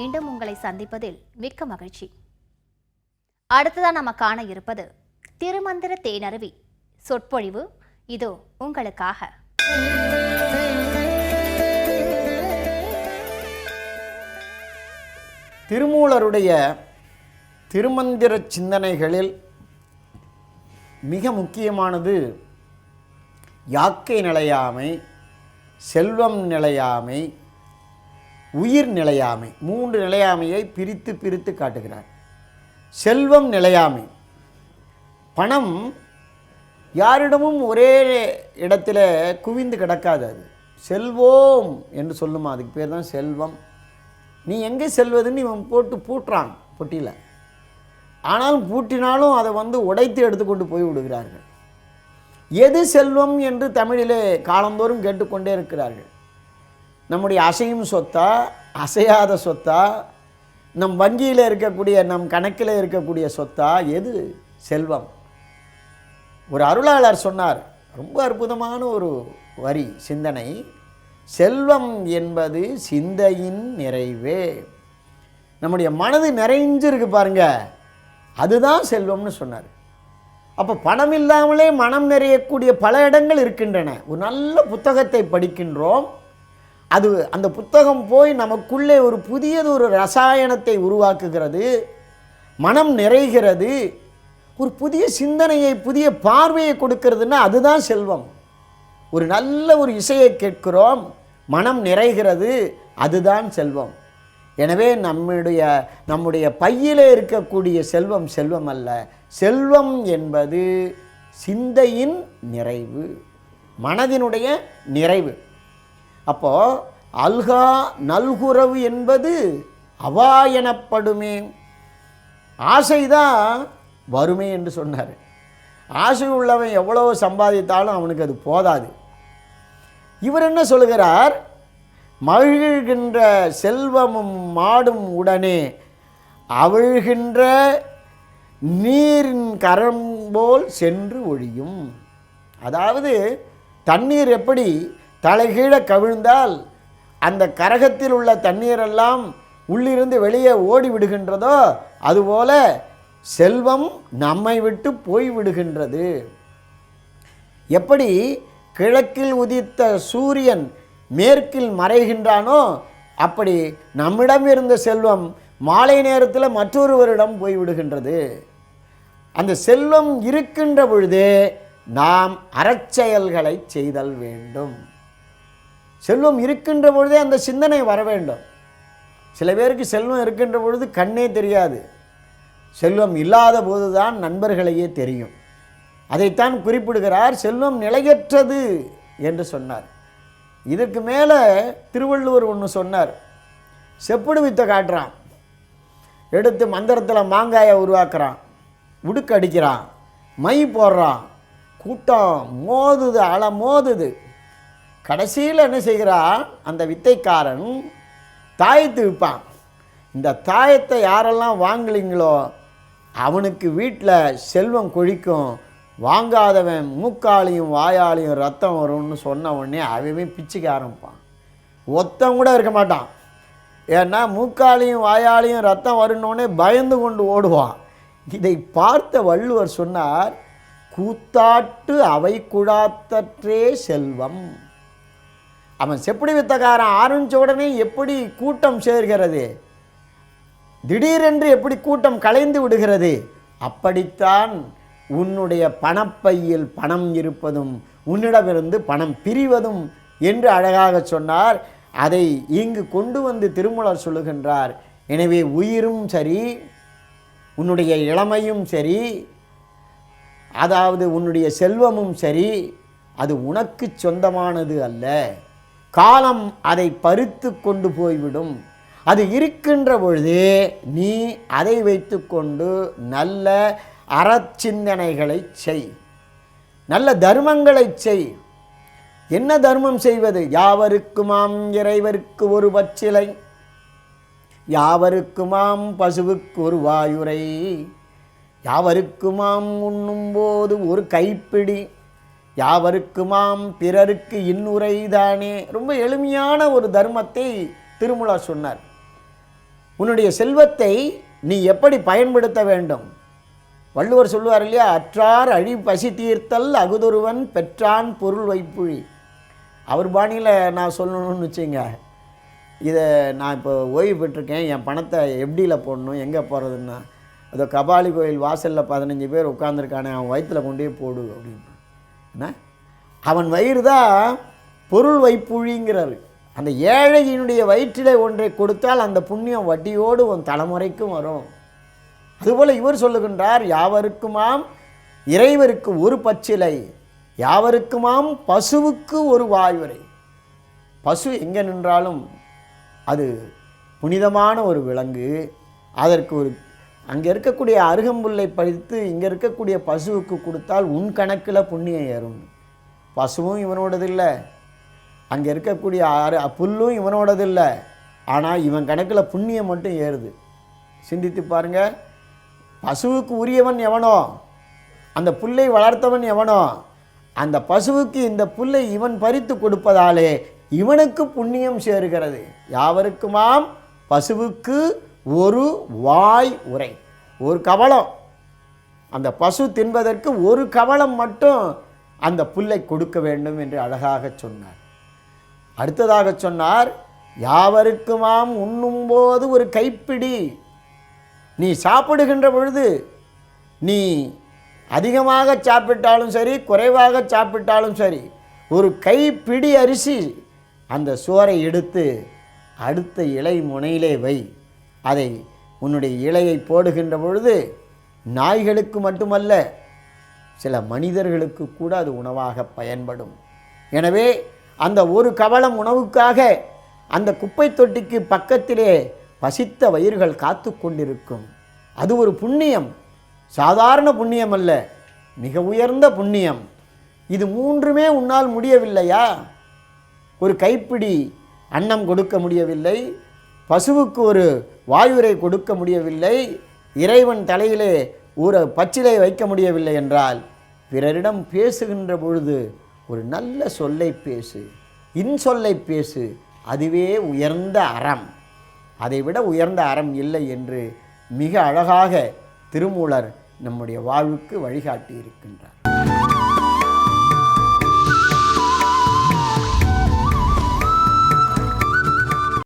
மீண்டும் உங்களை சந்திப்பதில் மிக்க மகிழ்ச்சி. அடுத்ததான் நம்ம காண இருப்பது திருமந்திர தேனருவி சொற்பொழிவு. இதோ உங்களுக்காக. திருமூலருடைய திருமந்திர சிந்தனைகளில் மிக முக்கியமானது யாக்கை நிலையாமை, செல்வம் நிலையாமை, உயிர் நிலையாமை. 3 நிலையாமையை பிரித்து காட்டுகிறார். செல்வம் நிலையாமை, பணம் யாரிடமும் ஒரே இடத்துல குவிந்து கிடக்காது. அது செல்வோம் என்று சொல்லுமா, அதுக்கு பேர் தான் செல்வம். நீ எங்கே செல்வதுன்னு இவன் போட்டு பூட்டுறான் பொட்டியில். ஆனாலும் பூட்டினாலும் அதை உடைத்து எடுத்துக்கொண்டு போய் விடுகிறார்கள். எது செல்வம் என்று தமிழிலே காலந்தோறும் கேட்டுக்கொண்டே இருக்கிறார்கள். நம்முடைய அசையும் சொத்தா, அசையாத சொத்தா, நம் வங்கியில் இருக்கக்கூடிய, நம் கணக்கில் இருக்கக்கூடிய சொத்தா, எது செல்வம்? ஒரு அருளாளர் சொன்னார், ரொம்ப அற்புதமான ஒரு வரி, சிந்தனை. செல்வம் என்பது சிந்தையின் நிறைவே. நம்முடைய மனது நிறைஞ்சிருக்கு பாருங்க, அதுதான் செல்வம்னு சொன்னார். அப்போ பணம் இல்லாமலே மனம் நிறையக்கூடிய பல இடங்கள் இருக்கின்றன. ஒரு நல்ல புத்தகத்தை படிக்கின்றோம், அது அந்த புத்தகம் போய் நமக்குள்ளே ஒரு புதியது ஒரு ரசாயனத்தை உருவாக்குகிறது, மனம் நிறைகிறது, ஒரு புதிய சிந்தனையை, புதிய பார்வையை கொடுக்கிறதுன்னா அதுதான் செல்வம். ஒரு நல்ல ஒரு இசையை கேட்கிறோம், மனம் நிறைகிறது, அதுதான் செல்வம். எனவே நம்முடைய பையிலே இருக்கக்கூடிய செல்வம் செல்வம் அல்ல. செல்வம் என்பது சிந்தையின் நிறைவு, மனதினுடைய நிறைவு. அப்போ அல்கா நல்குறவு என்பது அவா எனப்படுமே. ஆசைதான் வறுமை என்று சொன்னார். ஆசை உள்ளவன் எவ்வளவு சம்பாதித்தாலும் அவனுக்கு அது போதாது. இவர் என்ன சொல்கிறார்? மகிழ்கின்ற செல்வமும் மாடும் உடனே அவிழ்கின்ற நீரின் கரம் போல் சென்று ஒழியும். அதாவது தண்ணீர் எப்படி தலைகீழ கவிழ்ந்தால் அந்த கரகத்தில் உள்ள தண்ணீரெல்லாம் உள்ளிருந்து வெளியே ஓடி விடுகின்றதோ, அதுபோல செல்வம் நம்மை விட்டு போய் விடுகின்றது. எப்படி கிழக்கில் உதித்த சூரியன் மேற்கில் மறைகின்றானோ, அப்படி நம்மிடம் இருந்த செல்வம் மாலை நேரத்தில் மற்றொருவரிடம் போய்விடுகின்றது. அந்த செல்வம் இருக்கின்ற பொழுதே நாம் அறச்செயல்களை செய்தல் வேண்டும். செல்வம் இருக்கின்ற பொழுதே அந்த சிந்தனை வர வேண்டும். சில பேருக்கு செல்வம் இருக்கின்ற பொழுது கண்ணே தெரியாது, செல்வம் இல்லாத போதுதான் நண்பர்களையே தெரியும். அதைத்தான் குறிப்பிடுகிறார், செல்வம் நிலையற்றது என்று சொன்னார். இதற்கு மேலே திருவள்ளுவர் ஒன்று சொன்னார். செப்புடு வித்தை காட்டுறான், எடுத்து மந்திரத்தில் மாங்காயை உருவாக்குறான், உடுக்கு அடிக்கிறான், மை போடுறான், கூட்டம் மோதுது, அலை மோதுது. கடைசியில் என்ன செய்கிறான்? அந்த வித்தைக்காரன் தாயத்து விற்பான். இந்த தாயத்தை யாரெல்லாம் வாங்கலிங்களோ அவனுக்கு வீட்டில் செல்வம் கொழிக்கும், வாங்காதவன் மூக்காலையும் வாயாலையும் ரத்தம் வரும்னு சொன்ன உடனே அவன் பிச்சுக்க ஆரம்பிப்பான். ஒத்தம் கூட இருக்க மாட்டான். ஏன்னா மூக்காலையும் வாயாலையும் ரத்தம் வருன்னோடனே பயந்து கொண்டு ஓடுவான். இதை பார்த்த வள்ளுவர் சொன்னார், கூத்தாட்டு அவை குழாத்தற்றே செல்வம். அவன் செப்படி வித்தக்காரன் ஆரம்பித்த உடனே எப்படி கூட்டம் சேர்கிறது, திடீரென்று எப்படி கூட்டம் கலைந்து விடுகிறது, அப்படித்தான் உன்னுடைய பணப்பையில் பணம் இருப்பதும் உன்னிடமிருந்து பணம் பிரிவதும் என்று அழகாக சொன்னார். அதை இங்கு கொண்டு வந்து திருமூலர் சொல்லுகின்றார். எனவே உயிரும் சரி, உன்னுடைய இளமையும் சரி, அதாவது உன்னுடைய செல்வமும் சரி, அது உனக்கு சொந்தமானது அல்ல. காலம் அதை பறித்து கொண்டு போய்விடும். அது இருக்கின்ற பொழுதே நீ அதை வைத்து கொண்டு நல்ல அறச்சிந்தனைகளை செய், நல்ல தர்மங்களை செய். என்ன தர்மம் செய்வது? யாவருக்குமாம் இறைவருக்கு ஒரு பச்சிலை, யாவருக்குமாம் பசுவுக்கு ஒரு வாயுரை, யாவருக்குமாம் உண்ணும் போது ஒரு கைப்பிடி, யாவருக்குமாம் பிறருக்கு இன்னுரை தானே. ரொம்ப எளிமையான ஒரு தர்மத்தை திருமூலர் சொன்னார். உன்னுடைய செல்வத்தை நீ எப்படி பயன்படுத்த வேண்டும்? வள்ளுவர் சொல்லுவார் இல்லையா, அற்றார் அழி பசி தீர்த்தல் அகுதொருவன் பெற்றான் பொருள் வைப்புழி. அவர் பாணியில் நான் சொல்லணும்னு வச்சுங்க, இதை நான் இப்போ ஓய்வு பெற்றிருக்கேன், என் பணத்தை எப்படியில் போடணும், எங்கே போகிறதுன்னா, அதோ கபாலி கோயில் வாசலில் 15 பேர் உட்காந்துருக்கானே, அவன் வயிற்றில் கொண்டே போடு அப்படின்னு. என்ன, அவன் வயிறு தான் பொருள் வைப்புழிங்கிறாரு. அந்த ஏழையினுடைய வயிற்றிலே ஒன்றை கொடுத்தால் அந்த புண்ணியம் வட்டியோடு உன் தலைமுறைக்கும் வரும். அதுபோல் இவர் சொல்லுகின்றார், யாவருக்குமாம் இறைவருக்கு ஒரு பச்சிலை, யாவருக்குமாம் பசுவுக்கு ஒரு வாயுரை. பசு எங்கே நின்றாலும் அது புனிதமான ஒரு விலங்கு. அதற்கு ஒரு அங்கே இருக்கக்கூடிய அருகம்புல்லை பறித்து இங்கே இருக்கக்கூடிய பசுவுக்கு கொடுத்தால் உன் கணக்கில் புண்ணியம் ஏறும். பசுவும் இவனோடது இல்லை, அங்கே இருக்கக்கூடிய புல்லும் இவனோடது இல்லை, ஆனால் இவன் கணக்கில் புண்ணியம் மட்டும் ஏறுது. சிந்தித்து பாருங்க, பசுவுக்கு உரியவன் எவனோ, அந்த புல்லை வளர்த்தவன் எவனோ, அந்த பசுவுக்கு இந்த புல்லை இவன் பறித்து கொடுப்பதாலே இவனுக்கு புண்ணியம் சேருகிறது. யாவருக்குமாம் பசுவுக்கு ஒரு வாய் உரை. ஒரு கவளம், அந்த பசு தின்பதற்கு ஒரு கவளம் மட்டும் அந்த புல்லை கொடுக்க வேண்டும் என்று அழகாக சொன்னார். அடுத்ததாக சொன்னார், யாவருக்குமாம் உண்ணும்போது ஒரு கைப்பிடி. நீ சாப்பிடுகின்ற பொழுது நீ அதிகமாக சாப்பிட்டாலும் சரி, குறைவாக சாப்பிட்டாலும் சரி, ஒரு கைப்பிடி அரிசி அந்த சோறை எடுத்து அடுத்த இலை முனையிலே வை. அதை உன்னுடைய இலையை போடுகின்ற பொழுது நாய்களுக்கு மட்டுமல்ல, சில மனிதர்களுக்கு கூட அது உணவாக பயன்படும். எனவே அந்த ஒரு கவளம் உணவுக்காக அந்த குப்பை தொட்டிக்கு பக்கத்திலே பசித்த வயிறுகள் காத்து கொண்டிருக்கும். அது ஒரு புண்ணியம், சாதாரண புண்ணியம் அல்ல, மிக உயர்ந்த புண்ணியம். இது மூன்றுமே உன்னால் முடியவில்லையா? ஒரு கைப்பிடி அன்னம் கொடுக்க முடியவில்லை, பசுவுக்கு ஒரு வாயுரை கொடுக்க முடியவில்லை, இறைவன் தலையிலே ஒரு பச்சிலை வைக்க முடியவில்லை என்றால், பிறரிடம் பேசுகின்ற பொழுது ஒரு நல்ல சொல்லை பேசு, இன்சொல்லை பேசு. அதுவே உயர்ந்த அறம். அதைவிட உயர்ந்த அறம் இல்லை என்று மிக அழகாக திருமூலர் நம்முடைய வாழ்வுக்கு வழிகாட்டி இருக்கின்றார்.